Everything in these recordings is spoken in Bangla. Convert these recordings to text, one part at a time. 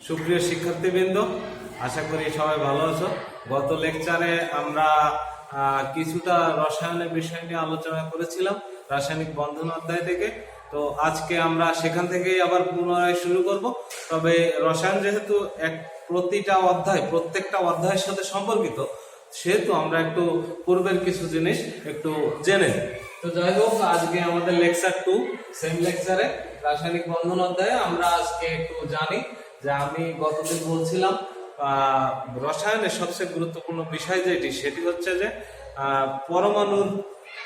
সুপ্রিয় শিক্ষার্থীবৃন্দ, আশা করি সবাই ভালো আছো। গত লেকচারে আমরা কিছুটা রসায়নের বিষয় নিয়ে আলোচনা করেছিলাম, রাসায়নিক বন্ধন অধ্যায় থেকে। তো আজকে আমরা সেখান থেকেই আবার পুনরায় শুরু করব। তবে রসায়ন যেহেতু প্রত্যেকটা অধ্যায়ের সাথে সম্পর্কিত, সেহেতু আমরা একটু পূর্বের কিছু জিনিস একটু জেনে নিই। তো যাই হোক, আজকে আমাদের লেকচার 2, সেম লেকচারে রাসায়নিক বন্ধন অধ্যায়ে আমরা আজকে একটু জানি যে আমি গতদিন বলছিলাম রসায়নের সবচেয়ে গুরুত্বপূর্ণ বিষয় সেটি হচ্ছে যে পরমাণুর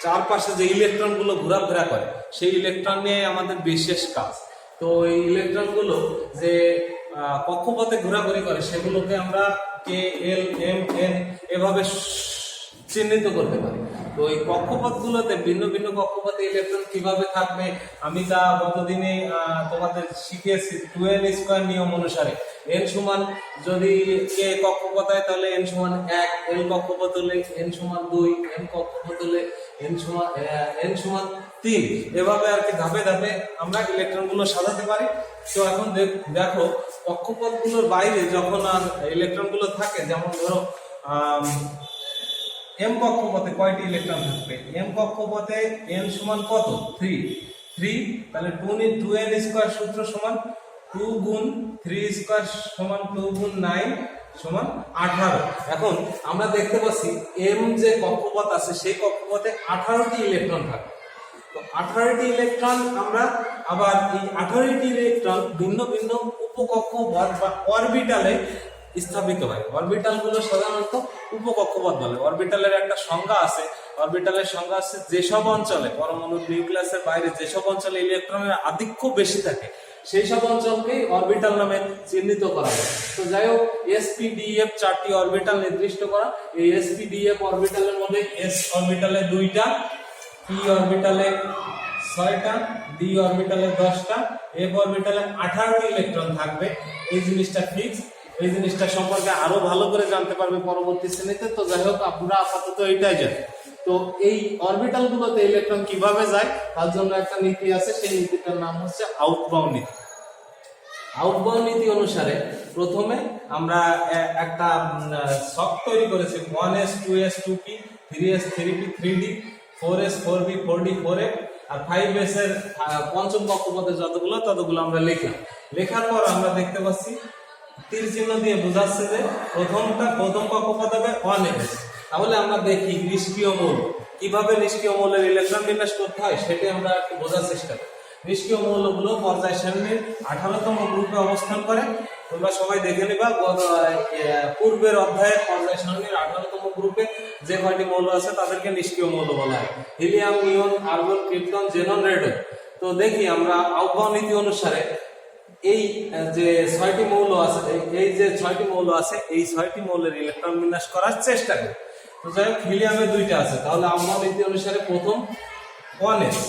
চারপাশে যে ইলেকট্রন গুলো ঘোরাফেরা করে, সেই ইলেকট্রন নিয়ে আমাদের বিশেষ কাজ। তো এই ইলেকট্রন গুলো যে কক্ষপথে ঘোরাঘুরি করে, সেগুলোকে আমরা কে, এল, এম, এন এভাবে চিহ্নিত করতে পারি। তো এই কক্ষপথ গুলোতে ভিন্ন ভিন্ন কক্ষপথে ইলেকট্রন কিভাবে থাকবে, আমি তা গতদিনে তোমাদের শিখিয়েছি 2n² নিয়ম অনুসারে। n সমান যদি কে কক্ষপথ হয় তাহলে n সমান 1, l কক্ষপথ হলে n সমান 2, m কক্ষপথ হলে n সমান 3, এভাবে আর কি ধাপে ধাপে আমরা ইলেকট্রন গুলো সাজাতে পারি। তো এখন দেখো, কক্ষপথ গুলোর বাইরে যখন ইলেকট্রন গুলো থাকে, যেমন ধরো এম কক্ষপথে কয়টি ইলেকট্রন থাকবে? এম কক্ষপথে n সমান কত? 3, তাহলে 2n² সূত্র সমান 2 গুণ 3² সমান 2 গুণ 9 সমান 18। এখন আমরা দেখতে পাচ্ছি এম যে কক্ষপথ আছে, সেই কক্ষপথে 18টি ইলেকট্রন থাকে। তো 18টি ইলেকট্রন আমরা আবার এই 18টি ইলেকট্রন ভিন্ন ভিন্ন উপকক্ষপথ বা অরবিটালে স্থাপিত হয়। অরবিটাল গুলো সাধারণত উপকক্ষপথ বলে। অরবিটালের একটা সংজ্ঞা আছে। অরবিটালের সংজ্ঞা আছে যেসব অঞ্চলে পরমাণুর নিউক্লিয়াসের বাইরে যেসব অঞ্চলে ইলেকট্রনের আধিক্য বেশি থাকে, সেই সব অঞ্চলকেই অরবিটাল নামে চিহ্নিত করা হয়। তো যাই হোক, sp-df 4টি অরবিটাল নির্দিষ্ট করা। এই sp-df অরবিটালের মধ্যে s অরবিটালে 2টা, p অরবিটালে 6টা, d অরবিটালে 10টা, f অরবিটালে 18টি ইলেকট্রন থাকবে। এই জিনিসটা ফিক্স। এই জিনিসটা সম্পর্কে আরো ভালো করে জানতে পারবে পরবর্তী শ্রেণীতে। তো যাই হোক, আমরা আপাতত এটাই জানি। তো এই অরবিটাল গুলোতে ইলেকট্রন কিভাবে যায়, তার জন্য একটা নীতি আছে। সেই নীতিটার নাম হচ্ছে আউটবাউন্ড নীতি। আউটবাউন্ড নীতি অনুসারে প্রথমে আমরা একটা ছক তৈরি করেছি। 1s, 2s, 2p, 3s, 3p, 3d, 4s, 4b, 4d, 4f, আর 5s এর পঞ্চম কক্ষপথে ততগুলো আমরা লিখলাম। লেখার পর আমরা দেখতে পাচ্ছি তীর চিহ্ন দিয়ে বোঝাচ্ছে যে প্রথম কক্ষপথ হবে 1s। তাহলে আমরা দেখি নিষ্ক্রিয় মৌল, কিভাবে নিষ্ক্রিয় মৌলের ইলেকট্রন বিন্যাস করতে হয় সেটা আমরা একটু বোঝার চেষ্টা করি। নিষ্ক্রিয় মৌলগুলো পর্যায় সারণীর 18তম গ্রুপে অবস্থান করে। তোমরা সবাই দেখে নিবা, পূর্বের অধ্যায়ের পর্যায় সারণীর 18তম গ্রুপে যে কয়টি মৌল আছে তাদেরকে নিষ্ক্রিয় মৌল বলা হয়। হিলিয়াম, নিয়ন, আর্গন, ক্রিপ্টন, জেনন, রেডন। তো দেখি আমরা আউটবাউন্ড নীতি অনুসারে এই যে 6টি মৌল আছে, এই 6টি মৌলের ইলেকট্রন বিন্যাস করার চেষ্টা করি। তো যাই হোক, হিলিয়ামে 2টা আছে, তাহলে আউটবাউন্ড নীতি অনুসারে প্রথম 1s।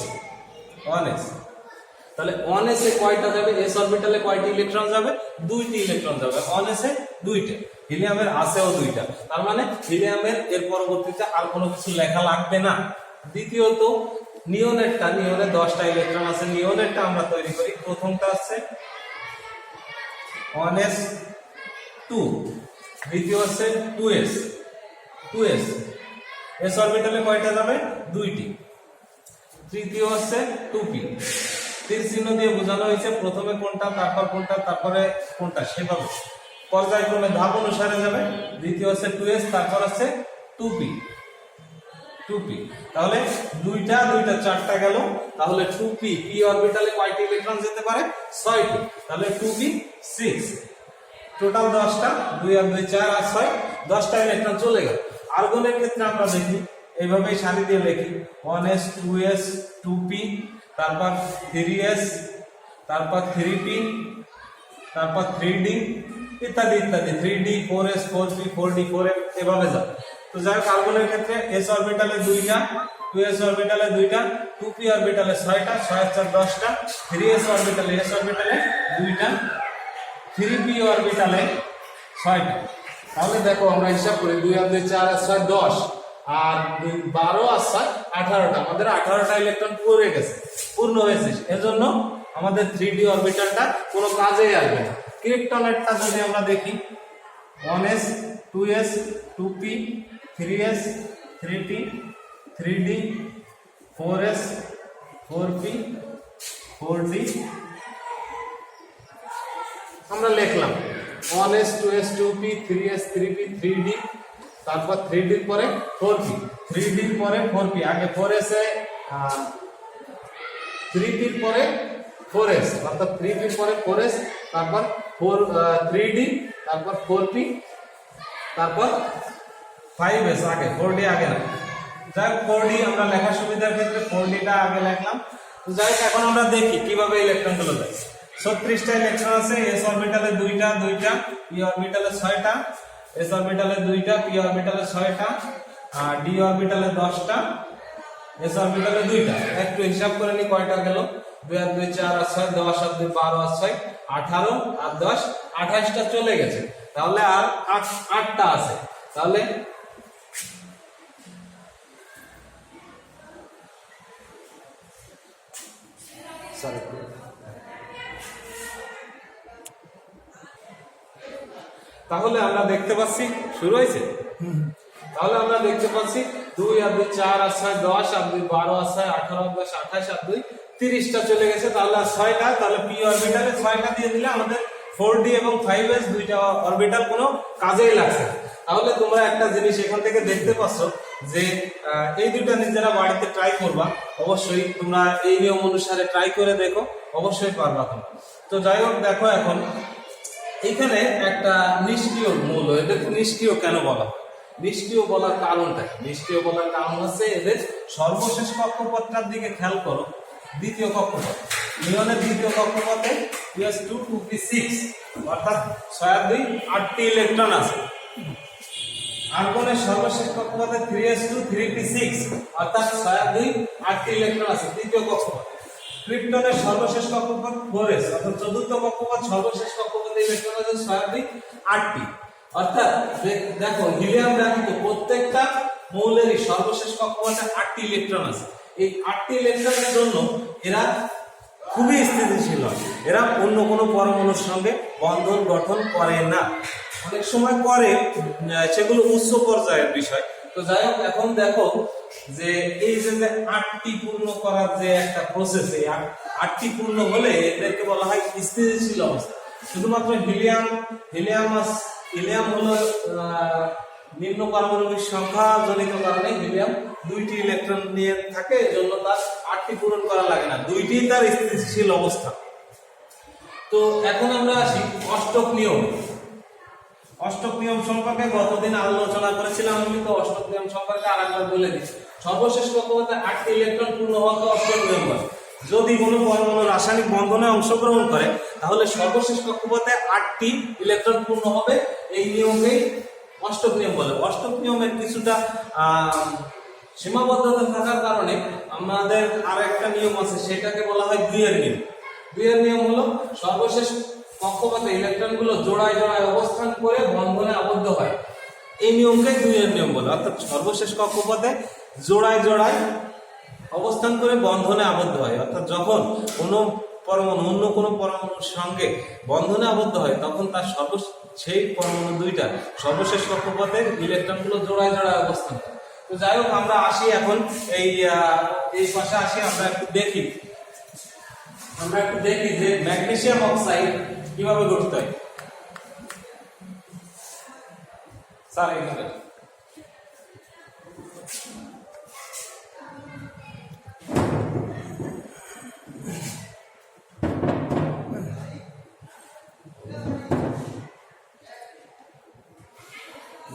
তাহলে 1s এ কয়টা যাবে? s অরবিটালে কয়টি ইলেকট্রন যাবে? 2টি ইলেকট্রন যাবে। 1s এ 2টা, হিলিয়ামের আছেও 2টা। তার মানে হিলিয়ামের এর পরবর্তীতে আর কোনো কিছু লেখা লাগবে না। দ্বিতীয়ত নিয়নে 10টা ইলেকট্রন আছে। নিয়নেরটা আমরা তৈরি করি। প্রথমটা আছে 1s2, দ্বিতীয় আছে 2s। s অরবিটালে কয়টা যাবে? 2টি। তৃতীয় আছে 2p। তীর চিহ্ন দিয়ে বোঝানো হয়েছে প্রথমে কোনটা, তারপর কোনটা, তারপরে কোনটা, সেভাবে পর্যায়ক্রমে ধাপ অনুসারে যাবে। দ্বিতীয় আছে 2s, তারপর আছে 2p। তাহলে 2টা 4টা গেল। তাহলে 2p, p অরবিটালে কয়টি ইলেকট্রন যেতে পারে? 6টি। তাহলে 2p 6, টোটাল 10টা। 2 আর 2 4 আর 6, 10টা ইলেকট্রন চলে গেল। আর্গনের ক্ষেত্রে আমরা দেখি এইভাবে সারি দিয়ে লিখি 1s, 2s, 2p, তারপর 3s, তারপর 3p, তারপর 3d ইত্যাদি 3d, 4s, 4p, 4d, 4f এভাবে যাবে। তো যাই হোক, আর্গনের ক্ষেত্রে s অরবিটালে 2টা, 2s অরবিটালে 2টা, 2p অরবিটালে 6টা, 6 আর 4 10টা, 3s অরবিটালে 2টা, 3p অরবিটালে 6টা। তাহলে দেখো আমরা হিসাব করি 2 আর 2 4 আর 6 10, আর 12 আর 6 18টা। আমাদের 18টা ইলেকট্রন পূর্ণ হয়েছে। এজন্য আমাদের 3d অরবিটালটা কোনো কাজেই আসবে না। ক্রিপ্টনেরটা যদি আমরা দেখি 1s 2s 2p 3s 3p 3d 4s 4p 4d আমরা লিখলাম 1s 2s 2p 3s 3p 3d তারপর 3d এর পরে 4p 3d এর পরে 4p আগে 4s এ 3p এর পরে 4s অর্থাৎ 3p এর পরে 4s তারপর 3d তারপর 4p তারপর 5s আগে 4d আগে না যাই 4d আমরা লেখার সুবিধার ক্ষেত্রে 4d টা আগে লিখলাম। তো যাই এখন আমরা দেখি কিভাবে ইলেকট্রনগুলো যায়। 36টা ইলেকট্রন আছে s অরবিটালে 2টা p অরবিটালে 6টা s অরবিটালে 2টা p অরবিটালে 6টা আর d অরবিটালে 10টা s অরবিটালে 2টা। একটু হিসাব করে নি কয়টা গেল 2 আর 2 4 আর 6 10 আর 2 12 আর 6 18 আর 10 28টা চলে গেছে, তাহলে আর 8টা আছে। তাহলে তাহলে আমরা দেখতে পাচ্ছি শুরু হয়েছে। তাহলে আমরা দেখতে পাচ্ছি 2 আর 2 4 আর 6 10 আর 2 12 আর 6 18 আর 10 28 আর 2 30টা চলে গেছে, তাহলে আর 6টা। তাহলে p অরবিটালে 6টা দিয়ে দিলে আমাদের 4d এবং 5s দুইটা অরবিটাল কোনো কাজেই লাগছে। তাহলে তোমরা একটা জিনিস এখান থেকে দেখতে পাচ্ছ যে এই দুইটা নিজেরা বাড়িতে ট্রাই করবা, অবশ্যই তোমরা এই নিয়ম অনুসারে ট্রাই করে দেখো, অবশ্যই পারবা তোমরা। তো যাই হোক দেখো এখন এখানে একটা নিষ্ক্রিয় মৌল, এদের নিষ্ক্রিয় কেন বলা হয়? নিষ্ক্রিয় বলার কারণটা কি? নিষ্ক্রিয় বলার কারণ হচ্ছে এদের সর্বশেষ কক্ষপথটার দিকে খেয়াল করো। দ্বিতীয় কক্ষপথ, নিয়নের দ্বিতীয় কক্ষপথে PS2 2p6 অর্থাৎ 6 আর 2 8টি ইলেকট্রন আছে। আর্গনের সর্বশেষ কক্ষপথে 3s2 3p6 অর্থাৎ 6 আর 2 8টি ইলেকট্রন আছে দ্বিতীয় কক্ষপথে। ক্রিপ্টনের সর্বশেষ কক্ষপথ 4s অর্থাৎ চতুর্থ কক্ষপথ সর্বশেষ কক্ষপথে ইলেকট্রন আছে 6 আর 2 8টি। অর্থাৎ দেখো হিলিয়াম কিন্তু প্রত্যেকটা মৌলেরই সর্বশেষ কক্ষপথে 8টি ইলেকট্রন আছে। এই 8টি ইলেকট্রনের জন্য এরা খুবই স্থিতিশীল হয়, এরা অন্য কোনো পরমাণুর সঙ্গে বন্ধন গঠন করে না, অনেক সময় করে, সেগুলো উচ্চ পর্যায়ের বিষয়। তো যাই হোক এখন দেখো যে এই যে 8টি পূর্ণ করার যে একটা প্রসেস, এই 8টি পূর্ণ হলে এদেরকে বলা হয় স্থিতিশীল অবস্থা। শুধুমাত্র হিলিয়াম হলো নিম্ন পারমাণবিক সংখ্যা জনিত কারণে হিলিয়াম 2টি ইলেকট্রন নিয়ে থাকে, এজন্য তার 8টি পূরণ করা লাগে না, 2টি তার স্থিতিশীল অবস্থা। তো এখন আমরা আসি অষ্টক নিয়ম। অষ্টক নিয়ম সম্পর্কে গতদিন আলোচনা করেছিলাম, আমি তো অষ্টক নিয়ম সম্পর্কে আরেকবার বলে দিচ্ছি। সর্বশেষ কক্ষপথে 8টি ইলেকট্রন পূর্ণ হওয়াকে অষ্টক নিয়ম বলে। যদি কোনো পরমাণু রাসায়নিক বন্ধনে অংশগ্রহণ করে তাহলে সর্বশেষ কক্ষপথে 8টি ইলেকট্রন পূর্ণ হবে, এই নিয়মকেই অষ্টক নিয়ম বলে। অষ্টক নিয়মের কিছুটা সীমাবদ্ধতা থাকার কারণে আমাদের আরেকটা নিয়ম আছে, সেটাকে বলা হয় দুইয়ের নিয়ম। দুইয়ের নিয়ম হলো সর্বশেষ কক্ষপথে ইলেকট্রনগুলো জোড়ায় জোড়ায় অবস্থান করে বন্ধনে আবদ্ধ হয়, এই নিয়মকে দুইয়ের নিয়ম বলে। অর্থাৎ সর্বশেষ কক্ষপথে জোড়ায় জোড়ায় অবস্থান করে বন্ধনে আবদ্ধ হয়, অর্থাৎ যখন কোনো পরমাণু অন্য কোনো পরমাণুর সঙ্গে বন্ধনে আবদ্ধ হয় তখন তার সেই পরমাণু দুইটা সর্বশেষ কক্ষপথে ইলেকট্রনগুলো জোড়ায় জোড়ায় অবস্থান করে। তো যাই হোক আমরা আসি এখন এই পাশে আসি, আমরা একটু দেখি যে ম্যাগনেসিয়াম অক্সাইড কিভাবে গঠিত হয়। স্যার এখানে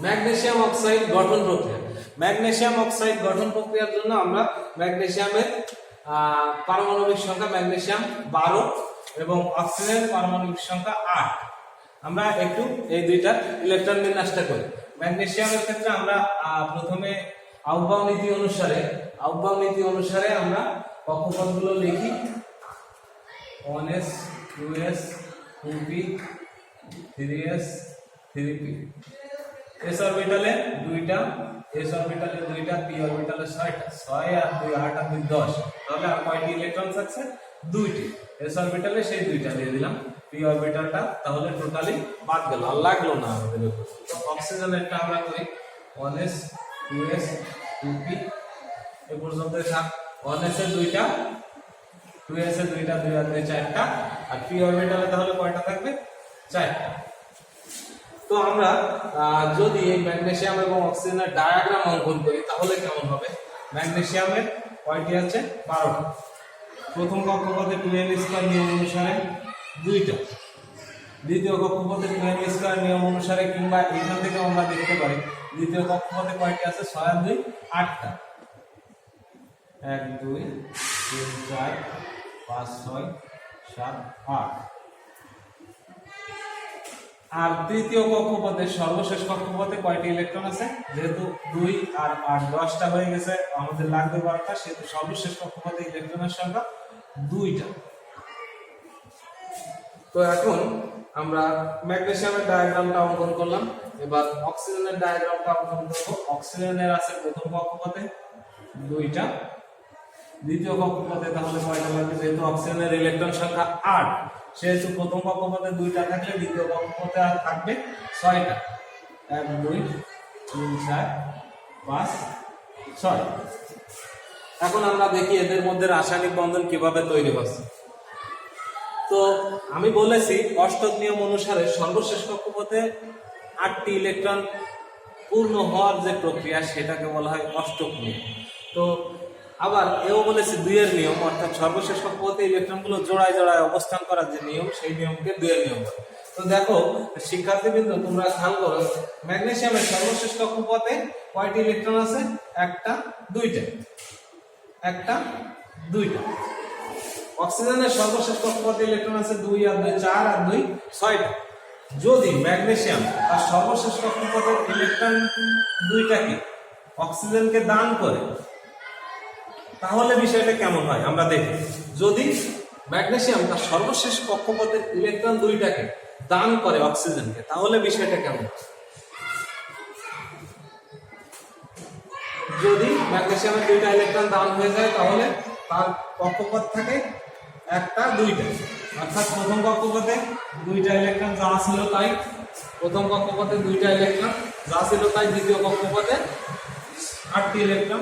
ম্যাগনেসিয়াম অক্সাইড গঠন প্রক্রিয়া। ম্যাগনেসিয়াম অক্সাইড গঠন প্রক্রিয়ার জন্য আমরা ম্যাগনেসিয়ামের পারমাণবিক সংখ্যা ম্যাগনেসিয়াম 12 এবং অক্সিজেনের পারমাণবিক সংখ্যা 8। আমরা একটু এই দুইটা ইলেকট্রন বিন্যাসটা করি। ম্যাগনেসিয়ামের ক্ষেত্রে আমরা প্রথমে আউটবাউন্ড নীতি অনুসারে আমরা কক্ষপথগুলো লিখি 1s 2s 2p 3s 3p। s অরবিটালে 2টা p অরবিটালে 6টা 6 আর 2 8 আর 2 10, তাহলে আর কয়টি ইলেকট্রন থাকছে? 2টি। s অরবিটালে সেই 2টা দিয়ে দিলাম। পি অরবিটালটা তাহলে টোটালি বাদ গেল, আর লাগলো না আমাদের। তো অক্সিজেনেরটা আমরা করি 1s 2s 2p এই পর্যন্ত থাক। 1s এর দুইটা, 2s এর দুইটা, 2 আর 2 চারটা, আর পি অরবিটালে তাহলে কয়টা থাকবে? চারটা। তো আমরা যদি এই ম্যাগনেসিয়াম এবং অক্সিজেনের ডায়াগ্রাম অঙ্কন করি তাহলে কেমন হবে? ম্যাগনেসিয়ামের কয়টি আছে? 12টা। প্রথম কক্ষপথে 2n² নিয়ম অনুসারে 2টা, দ্বিতীয় কক্ষপথে 2n² নিয়ম অনুসারে, কিংবা এখান থেকে আমরা দেখতে পারি দ্বিতীয় কক্ষপথে কয়টি আছে? 6 আর 2 8টা। 1 2 3 4 5 6 7 8। আর তৃতীয় কক্ষপথে সর্বশেষ কক্ষপথে কয়টি ইলেকট্রন আছে? যেহেতু 2 আর 8 10টা হয়ে গেছে, আমাদের লাগবে 12টা, সেহেতু সর্বশেষ কক্ষপথে ইলেকট্রনের সংখ্যা 2টা। তো এখন আমরা ম্যাগনেসিয়ামের ডায়াগ্রামটা অঙ্কন করলাম, এবার অক্সিজেনের ডায়াগ্রামটা অঙ্কন করব। অক্সিজেনের আছে প্রথম কক্ষপথে 2টা, দ্বিতীয় কক্ষপথে তাহলে কয়টা লাগবে? যেহেতু অক্সিজেনের ইলেকট্রন সংখ্যা 8, সেহেতু প্রথম কক্ষপথে 2টা থাকলে দ্বিতীয় কক্ষপথে আর থাকবে 6টা। 1 2 3 4 5 6। এখন আমরা দেখি এদের মধ্যে রাসায়নিক বন্ধন কিভাবে তৈরি হচ্ছে। তো আমি বলেছি অষ্টক নিয়ম অনুসারে সর্বশেষ কক্ষপথে 8টি ইলেকট্রন পূর্ণ হওয়ার যে প্রক্রিয়া সেটাকে বলা হয় অষ্টক নিয়ম। তো আবার এও বলেছি 2 এর নিয়ম, অর্থাৎ সর্বশেষ কক্ষপথে ইলেকট্রনগুলো জোড়ায় জোড়ায় অবস্থান করার যে নিয়ম, সেই নিয়মকে 2 এর নিয়ম বলে। তো দেখো শিক্ষার্থীবৃন্দ, তোমরা খেয়াল করো ম্যাগনেসিয়ামের সর্বশেষ কক্ষপথে কয়টি ইলেকট্রন আছে? 1টা 2টা, 1টা 2টা। অক্সিজেনের সর্বশেষ কক্ষপথে ইলেকট্রন আছে 2 আর 2 4 আর 2 6টা। যদি ম্যাগনেসিয়াম তার সর্বশেষ কক্ষপথের ইলেকট্রন 2টাকে অক্সিজেনকে দান করে তাহলে বিষয়টা কেমন হয় আমরা দেখি। যদি ম্যাগনেসিয়াম তার সর্বশেষ কক্ষপথের ইলেকট্রন 2টাকে দান করে অক্সিজেনকে তাহলে বিষয়টা কেমন? যদি ম্যাগনেসিয়ামের 2টা ইলেকট্রন দান হয়ে যায় তাহলে তার কক্ষপথ থাকে 1টা 2টা, অর্থাৎ প্রথম কক্ষপথে 2টা ইলেকট্রন যা ছিল তাই, প্রথম কক্ষপথে 2টা ইলেকট্রন যা ছিল তাই, দ্বিতীয় কক্ষপথে 8টি ইলেকট্রন,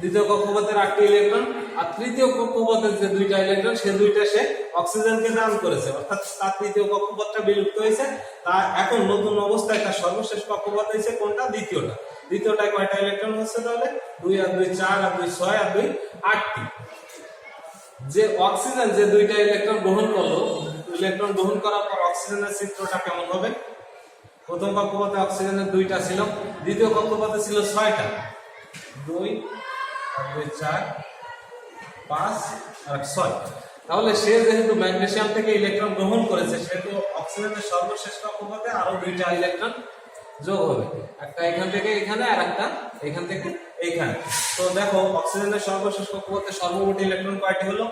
দ্বিতীয় কক্ষপথের 8টি ইলেকট্রন, আর তৃতীয় কক্ষপথের যে 2টা ইলেকট্রন সে 2টা সে অক্সিজেনকে দান করেছে, অর্থাৎ তার তৃতীয় কক্ষপথটা বিলুপ্ত হয়েছে। তা এখন নতুন অবস্থায় তার সর্বশেষ কক্ষপথ হয়েছে কোনটা? দ্বিতীয়টা। দ্বিতীয়টায় কয়টা ইলেকট্রন হচ্ছে তাহলে? 2 আর 2 4 আর 2 6 আর 2 8টি। যে অক্সিজেন যে 2টা ইলেকট্রন গ্রহণ করলো, ইলেকট্রন গ্রহণ করার পর অক্সিজেনের চিত্রটা কেমন হবে? প্রথম কক্ষপথে অক্সিজেনের 2টা ছিল, দ্বিতীয় কক্ষপথে ছিল 6টা, 2 আর 2 4 5 আর 6। তাহলে সে যেহেতু ম্যাগনেসিয়াম থেকে ইলেকট্রন গ্রহণ করেছে সেহেতু অক্সিজেনের সর্বশেষ কক্ষপথে আরো 2টা ইলেকট্রন যোগ হবে, একটা এখান থেকে এখানে আর একটা এখান থেকে এইখানে। তো দেখো অক্সিজেনের সর্বশেষ কক্ষপথে সর্বমোট ইলেকট্রন কয়টি হলো?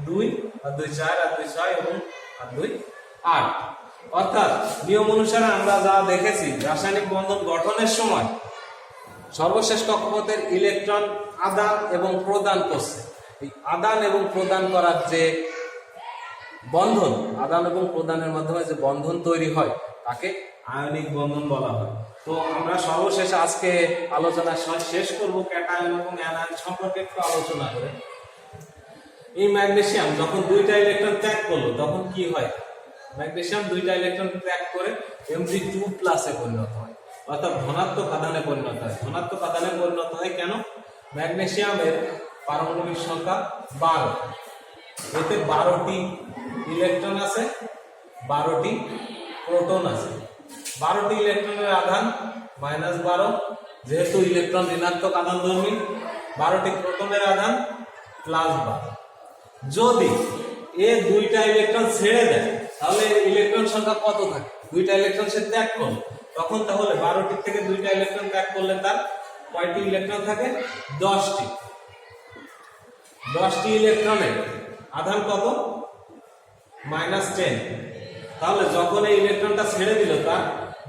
2 আর 2 4 আর 2 6 এবং আর 2 8। অর্থাৎ নিয়ম অনুসারে আমরা যা দেখেছি রাসায়নিক বন্ধন গঠনের সময় সর্বশেষ কক্ষপথের ইলেকট্রন আদান এবং প্রদান করছে। এই আদান এবং প্রদান করার যে বন্ধন, আদান এবং প্রদানের মাধ্যমে যে বন্ধন তৈরি হয় তাকে আয়নিক বন্ধন বলা হয়। তো আমরা সর্বশেষে আজকে আলোচনা শেষ করব ক্যাটায়ন এবং অ্যানায়ন সম্পর্কে একটু আলোচনা করে। এই ম্যাগনেসিয়াম যখন 2টা ইলেকট্রন ত্যাগ করলো তখন কি হয়? ম্যাগনেসিয়াম 2টা ইলেকট্রন ত্যাগ করে Mg2+ এ পরিণত হয়, অর্থাৎ ধনাত্মক আধানে পরিণত হয়। ধনাত্মক আধানে পরিণত হয় কেন? ম্যাগনেসিয়ামের পারমাণবিক সংখ্যা 12, এতে 12টি ইলেকট্রন আছে, 12টি প্রোটন আছে। 12টি ইলেকট্রনের আধান -12, যেহেতু ইলেকট্রন ঋণাত্মক আধানধর্মী। 12টি প্রোটনের আধান +12। যদি এ 2টা ইলেকট্রন ছেড়ে দেয় তাহলে ইলেকট্রন সংখ্যা কত থাকে? 2টা ইলেকট্রন সে ত্যাগ করলো তখন, তাহলে 12টি থেকে 2টা ইলেকট্রন ত্যাগ করলে তার কয়টি ইলেকট্রন থাকে? 10টি। 10টি ইলেকট্রনের আধান কত? -10। তাহলে যখন এই ইলেকট্রনটা ছেড়ে দিল তার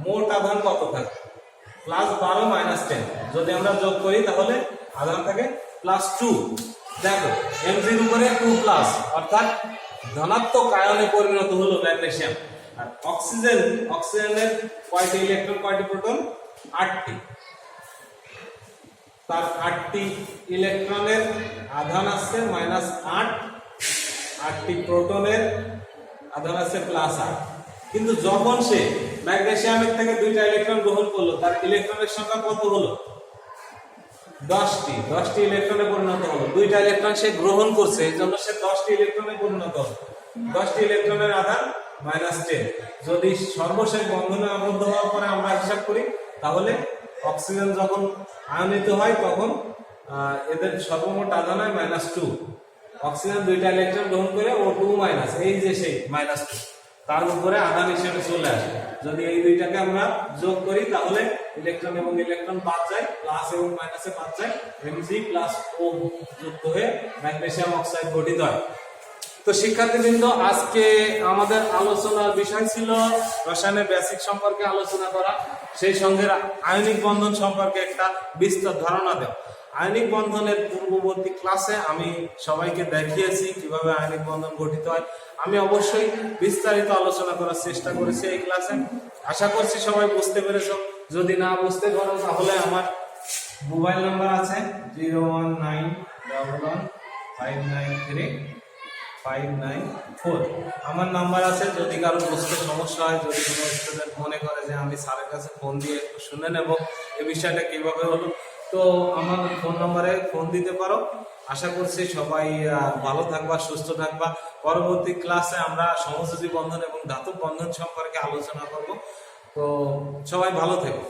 মোট আধান কত থাকে? +12 -10। যদি আমরা যোগ করি তাহলে আধান থাকে প্লাস 2। দেখো Mg উপরে 2 প্লাস অর্থাৎ ধনাত্মক আয়নে পরিণত হলো ম্যাগনেসিয়াম। আর অক্সিজেনের কয়টি ইলেকট্রন কয়টি প্রোটন? 8টি। তার 8টি ইলেকট্রনের আধান আছে -8, 8টি প্রোটনের আধান আছে +8। কিন্তু যখন সে ম্যাগনেসিয়ামের থেকে 2টা ইলেকট্রন গ্রহণ করলো তার ইলেকট্রনের সংখ্যা কত হলো? 10টি ইলেকট্রনে পরিণত হলো। 2টা ইলেকট্রন সে গ্রহণ করছে, এই জন্য সে 10টি ইলেকট্রনে পরিণত হলো। 10টি ইলেকট্রনের আধান -10। যদি সর্বশেষ বন্ধনে আবদ্ধ হওয়ার পরে আমরা হিসাব করি তাহলে অক্সিজেন যখন আয়নিত হয় তখন এদের সর্বমোট আধান হয় -2। অক্সিজেন 2টা ইলেকট্রন গ্রহণ করে ও 2 এই যে সেই -2 তার উপরে আধান হিসেবে চলে আসে। যদি এই দুইটাকে আমরা যোগ করি তাহলে ইলেকট্রন এবং ইলেকট্রন বাদ যায়, প্লাস এবং মাইনাসে বাদ যায়, Mg+O যুক্ত হয়ে ম্যাগনেসিয়াম অক্সাইড গঠিত হয়। তো শিক্ষার্থীবৃন্দ, আজকে আমাদের আলোচনার বিষয় ছিল রসায়নের বেসিক সম্পর্কে আলোচনা করা, সেই সঙ্গে আয়নিক বন্ধন সম্পর্কে একটা বিস্তর ধারণা দেওয়া। আয়নিক বন্ধনের পূর্ববর্তী ক্লাসে আমি সবাইকে দেখিয়েছি কিভাবে আয়নিক বন্ধন গঠিত হয়। আমি অবশ্যই বিস্তারিত আলোচনা করার চেষ্টা করেছি এই ক্লাসে। আশা করছি সবাই বুঝতে পেরেছ। যদি না বুঝতে পারো তাহলে আমার মোবাইল নাম্বার আছে 01911593594। আমার নাম্বার আছে। যদি কারো বুঝতে সমস্যা হয়, যদি কোনো স্টুডেন্ট মনে করে যে আমি স্যারের কাছে ফোন দিয়ে একটু শুনে নেব এই বিষয়টা কিভাবে হলো, তো আমার ফোন নম্বরে ফোন দিতে পারো। আশা করছি সবাই ভালো থাকবা, সুস্থ থাকবা। পরবর্তী ক্লাসে আমরা সমযোজী বন্ধন এবং ধাতব বন্ধন সম্পর্কে আলোচনা করব। তো সবাই ভালো থেকো।